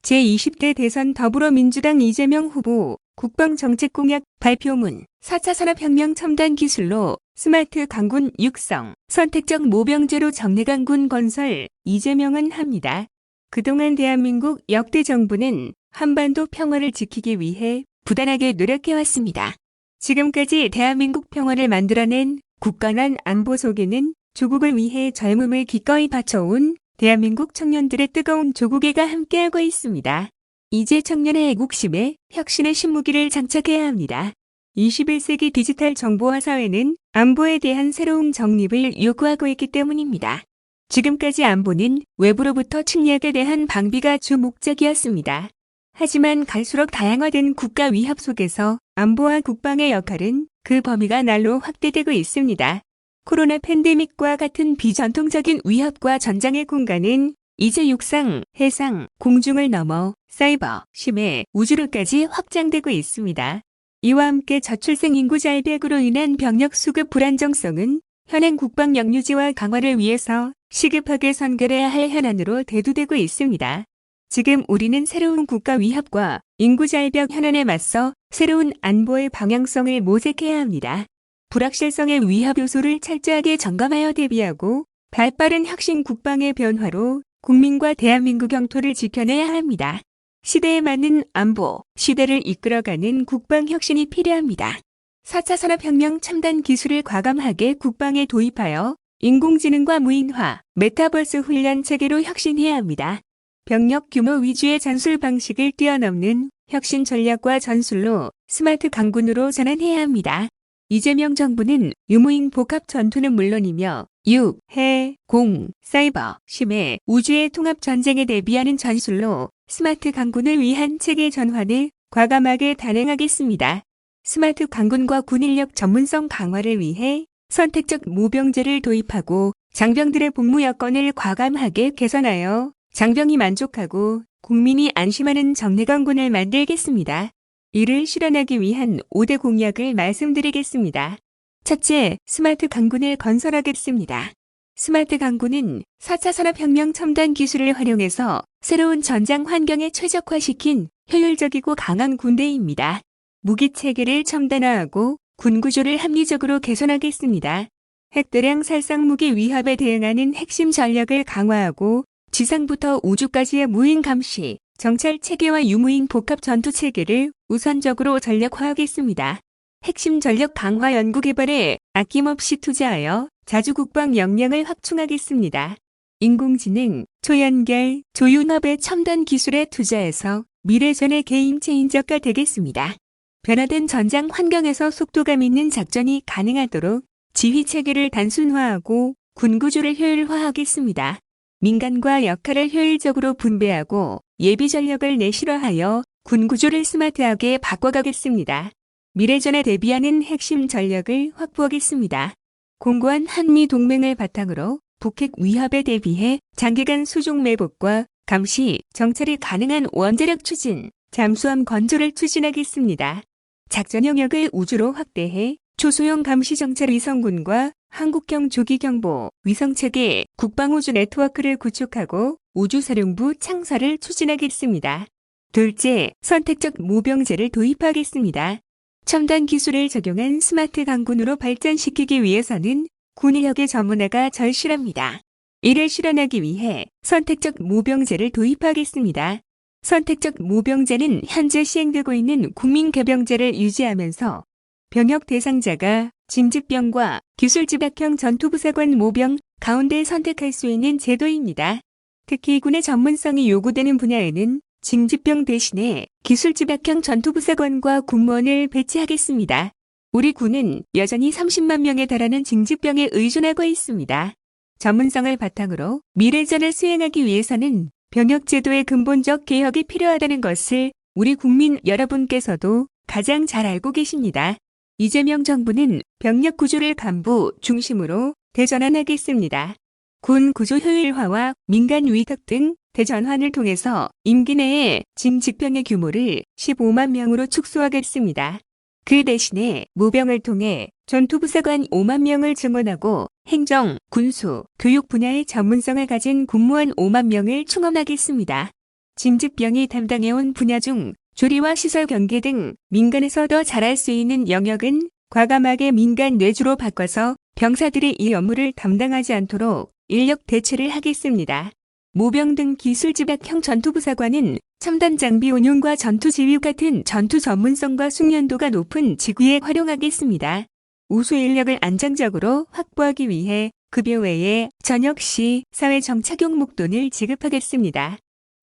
제20대 대선 더불어민주당 이재명 후보 국방정책공약 발표문 4차 산업혁명 첨단 기술로 스마트 강군 육성, 선택적 모병제로 정례강군 건설, 이재명은 합니다. 그동안 대한민국 역대 정부는 한반도 평화를 지키기 위해 부단하게 노력해왔습니다. 지금까지 대한민국 평화를 만들어낸 굳건한 안보 속에는 조국을 위해 젊음을 기꺼이 바쳐온 대한민국 청년들의 뜨거운 조국애가 함께하고 있습니다. 이제 청년의 애국심에 혁신의 신무기를 장착해야 합니다. 21세기 디지털 정보화 사회는 안보에 대한 새로운 정립을 요구하고 있기 때문입니다. 지금까지 안보는 외부로부터 침략에 대한 방비가 주 목적이었습니다. 하지만 갈수록 다양화된 국가 위협 속에서 안보와 국방의 역할은 그 범위가 날로 확대되고 있습니다. 코로나 팬데믹과 같은 비전통적인 위협과 전장의 공간은 이제 육상, 해상, 공중을 넘어 사이버, 심해, 우주로까지 확장되고 있습니다. 이와 함께 저출생 인구 절벽으로 인한 병력 수급 불안정성은 현행 국방 역류지와 강화를 위해서 시급하게 선결해야 할 현안으로 대두되고 있습니다. 지금 우리는 새로운 국가 위협과 인구 절벽 현안에 맞서 새로운 안보의 방향성을 모색해야 합니다. 불확실성의 위협 요소를 철저하게 점검하여 대비하고 발빠른 혁신 국방의 변화로 국민과 대한민국 영토를 지켜내야 합니다. 시대에 맞는 안보, 시대를 이끌어가는 국방 혁신이 필요합니다. 4차 산업혁명 첨단 기술을 과감하게 국방에 도입하여 인공지능과 무인화, 메타버스 훈련 체계로 혁신해야 합니다. 병력 규모 위주의 전술 방식을 뛰어넘는 혁신 전략과 전술로 스마트 강군으로 전환해야 합니다. 이재명 정부는 유무인 복합 전투는 물론이며 육, 해, 공, 사이버, 심해, 우주의 통합 전쟁에 대비하는 전술로 스마트 강군을 위한 체계 전환을 과감하게 단행하겠습니다. 스마트 강군과 군인력 전문성 강화를 위해 선택적 모병제를 도입하고 장병들의 복무 여건을 과감하게 개선하여 장병이 만족하고 국민이 안심하는 정례강군을 만들겠습니다. 이를 실현하기 위한 5대 공약을 말씀드리겠습니다. 첫째, 스마트 강군을 건설하겠습니다. 스마트 강군은 4차 산업혁명 첨단 기술을 활용해서 새로운 전장 환경에 최적화시킨 효율적이고 강한 군대입니다. 무기 체계를 첨단화하고 군 구조를 합리적으로 개선하겠습니다. 핵대량 살상 무기 위협에 대응하는 핵심 전력을 강화하고 지상부터 우주까지의 무인 감시, 정찰 체계와 유무인 복합 전투 체계를 우선적으로 전력화하겠습니다. 핵심 전력 강화 연구개발에 아낌없이 투자하여 자주국방 역량을 확충하겠습니다. 인공지능, 초연결, 조융합의 첨단 기술에 투자해서 미래전의 게임 체인저가 되겠습니다. 변화된 전장 환경에서 속도감 있는 작전이 가능하도록 지휘 체계를 단순화하고 군 구조를 효율화하겠습니다. 민간과 역할을 효율적으로 분배하고 예비 전력을 내실화하여 군 구조를 스마트하게 바꿔가겠습니다. 미래전에 대비하는 핵심 전력을 확보하겠습니다. 공고한 한미 동맹을 바탕으로 북핵 위협에 대비해 장기간 수중 매복과 감시, 정찰이 가능한 원자력 추진, 잠수함 건조를 추진하겠습니다. 작전 영역을 우주로 확대해 초소형 감시 정찰 위성군과 한국형 조기경보, 위성체계, 국방우주 네트워크를 구축하고 우주사령부 창설을 추진하겠습니다. 둘째, 선택적 모병제를 도입하겠습니다. 첨단 기술을 적용한 스마트 강군으로 발전시키기 위해서는 군인력의 전문화가 절실합니다. 이를 실현하기 위해 선택적 모병제를 도입하겠습니다. 선택적 모병제는 현재 시행되고 있는 국민개병제를 유지하면서 병역 대상자가 징집병과 기술집약형 전투부사관 모병 가운데 선택할 수 있는 제도입니다. 특히 군의 전문성이 요구되는 분야에는 징집병 대신에 기술집약형 전투부사관과 군무원을 배치하겠습니다. 우리 군은 여전히 30만 명에 달하는 징집병에 의존하고 있습니다. 전문성을 바탕으로 미래전을 수행하기 위해서는 병역제도의 근본적 개혁이 필요하다는 것을 우리 국민 여러분께서도 가장 잘 알고 계십니다. 이재명 정부는 병력 구조를 간부 중심으로 대전환하겠습니다. 군 구조 효율화와 민간 위탁 등 대전환을 통해서 임기 내에 징집병의 규모를 15만 명으로 축소하겠습니다. 그 대신에 모병을 통해 전투부사관 5만 명을 증원하고 행정, 군수, 교육 분야의 전문성을 가진 군무원 5만 명을 충원하겠습니다. 짐직병이 담당해온 분야 중 조리와 시설 경계 등 민간에서 더 잘할 수 있는 영역은 과감하게 민간 뇌주로 바꿔서 병사들이 이 업무를 담당하지 않도록 인력 대체를 하겠습니다. 모병 등 기술지박형 전투부사관은 첨단 장비 운용과 전투 지휘 같은 전투 전문성과 숙련도가 높은 직위에 활용하겠습니다. 우수 인력을 안정적으로 확보하기 위해 급여 외에 저녁 시 사회정착용 목돈을 지급하겠습니다.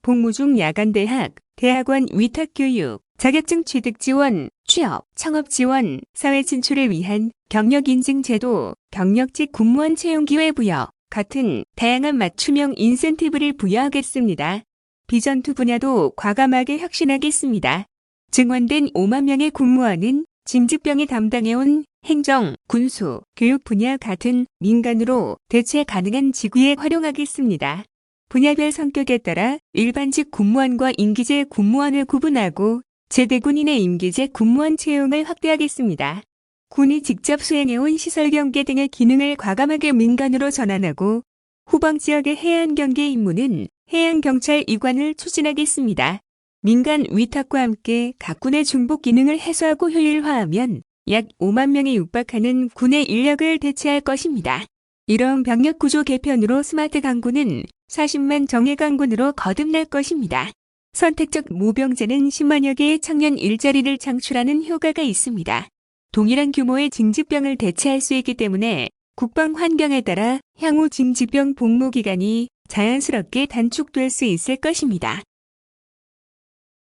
복무 중 야간대학, 대학원 위탁교육, 자격증 취득 지원, 취업, 창업 지원, 사회 진출을 위한 경력 인증 제도, 경력직 군무원 채용 기회 부여 같은 다양한 맞춤형 인센티브를 부여하겠습니다. 비전투 분야도 과감하게 혁신하겠습니다. 증원된 5만 명의 군무원은 짐직병이 담당해온 행정, 군수, 교육 분야 같은 민간으로 대체 가능한 직위에 활용하겠습니다. 분야별 성격에 따라 일반직 군무원과 임기제 군무원을 구분하고 제대군인의 임기제 군무원 채용을 확대하겠습니다. 군이 직접 수행해온 시설 경계 등의 기능을 과감하게 민간으로 전환하고 후방 지역의 해안 경계 임무는 해양경찰 이관을 추진하겠습니다. 민간 위탁과 함께 각 군의 중복 기능을 해소하고 효율화하면 약 5만 명에 육박하는 군의 인력을 대체할 것입니다. 이런 병력 구조 개편으로 스마트 강군은 40만 정예 강군으로 거듭날 것입니다. 선택적 모병제는 10만여 개의 청년 일자리를 창출하는 효과가 있습니다. 동일한 규모의 징집병을 대체할 수 있기 때문에 국방 환경에 따라 향후 징집병 복무 기간이 자연스럽게 단축될 수 있을 것입니다.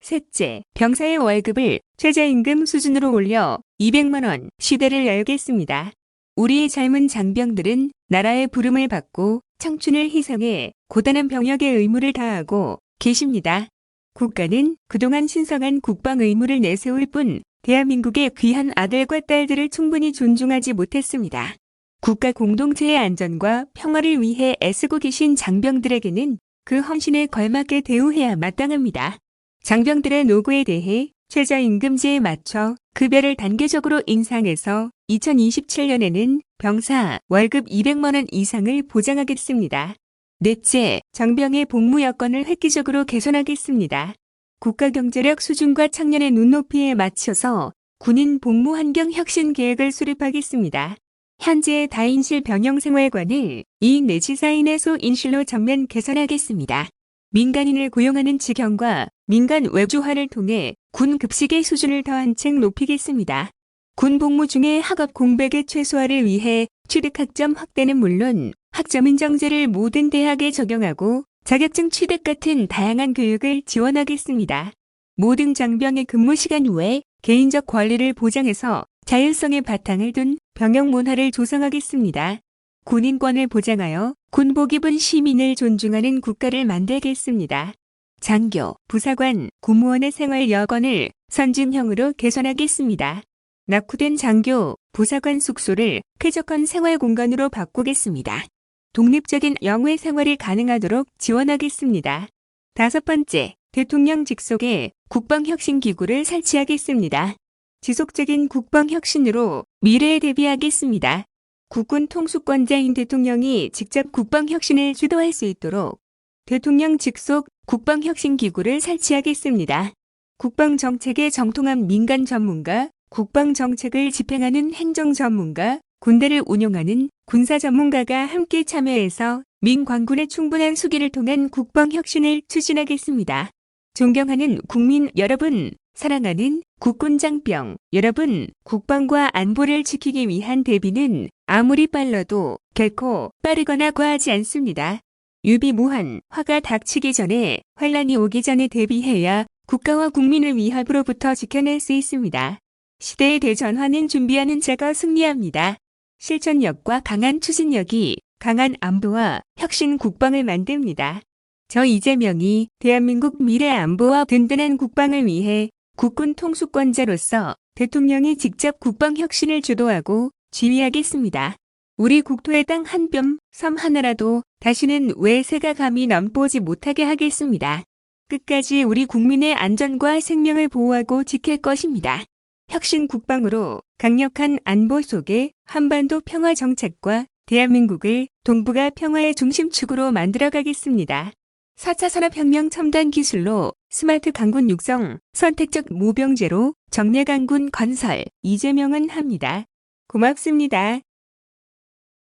셋째, 병사의 월급을 최저임금 수준으로 올려 200만 원 시대를 열겠습니다. 우리의 젊은 장병들은 나라의 부름을 받고 청춘을 희생해 고단한 병역의 의무를 다하고 계십니다. 국가는 그동안 신성한 국방 의무를 내세울 뿐 대한민국의 귀한 아들과 딸들을 충분히 존중하지 못했습니다. 국가 공동체의 안전과 평화를 위해 애쓰고 계신 장병들에게는 그 헌신에 걸맞게 대우해야 마땅합니다. 장병들의 노고에 대해 최저임금제에 맞춰 급여를 단계적으로 인상해서 2027년에는 병사 월급 200만 원 이상을 보장하겠습니다. 넷째, 장병의 복무 여건을 획기적으로 개선하겠습니다. 국가 경제력 수준과 청년의 눈높이에 맞춰서 군인 복무 환경 혁신 계획을 수립하겠습니다. 현재의 다인실 병영생활관을 2인 내지 4인의 소인실로 전면 개선하겠습니다. 민간인을 고용하는 직영과 민간 외주화를 통해 군 급식의 수준을 더 한층 높이겠습니다. 군 복무 중에 학업 공백의 최소화를 위해 취득학점 확대는 물론 학점 인정제를 모든 대학에 적용하고 자격증 취득 같은 다양한 교육을 지원하겠습니다. 모든 장병의 근무 시간 외에 개인적 권리를 보장해서 자율성의 바탕을 둔 병역 문화를 조성하겠습니다. 군인권을 보장하여 군복 입은 시민을 존중하는 국가를 만들겠습니다. 장교, 부사관, 군무원의 생활 여건을 선진형으로 개선하겠습니다. 낙후된 장교, 부사관 숙소를 쾌적한 생활 공간으로 바꾸겠습니다. 독립적인 영외 생활이 가능하도록 지원하겠습니다. 다섯 번째, 대통령 직속에 국방혁신기구를 설치하겠습니다. 지속적인 국방혁신으로 미래에 대비하겠습니다. 국군 통수권자인 대통령이 직접 국방혁신을 주도할 수 있도록 대통령 직속 국방혁신기구를 설치하겠습니다. 국방정책에 정통한 민간 전문가, 국방정책을 집행하는 행정 전문가, 군대를 운용하는 군사 전문가가 함께 참여해서 민관군의 충분한 수기를 통한 국방혁신을 추진하겠습니다. 존경하는 국민 여러분, 사랑하는 국군장병 여러분, 국방과 안보를 지키기 위한 대비는 아무리 빨라도 결코 빠르거나 과하지 않습니다. 유비무한, 화가 닥치기 전에, 환란이 오기 전에 대비해야 국가와 국민을 위협으로부터 지켜낼 수 있습니다. 시대의 대전환은 준비하는 자가 승리합니다. 실천력과 강한 추진력이 강한 안보와 혁신 국방을 만듭니다. 저 이재명이 대한민국 미래 안보와 든든한 국방을 위해 국군 통수권자로서 대통령이 직접 국방 혁신을 주도하고 지휘하겠습니다. 우리 국토의 땅 한 뼘, 섬 하나라도 다시는 외세가 감히 넘보지 못하게 하겠습니다. 끝까지 우리 국민의 안전과 생명을 보호하고 지킬 것입니다. 혁신 국방으로 강력한 안보 속에 한반도 평화 정착과 대한민국을 동북아 평화의 중심축으로 만들어가겠습니다. 4차 산업혁명 첨단 기술로 스마트 강군 육성, 선택적 모병제로 정례 강군 건설, 이재명은 합니다. 고맙습니다.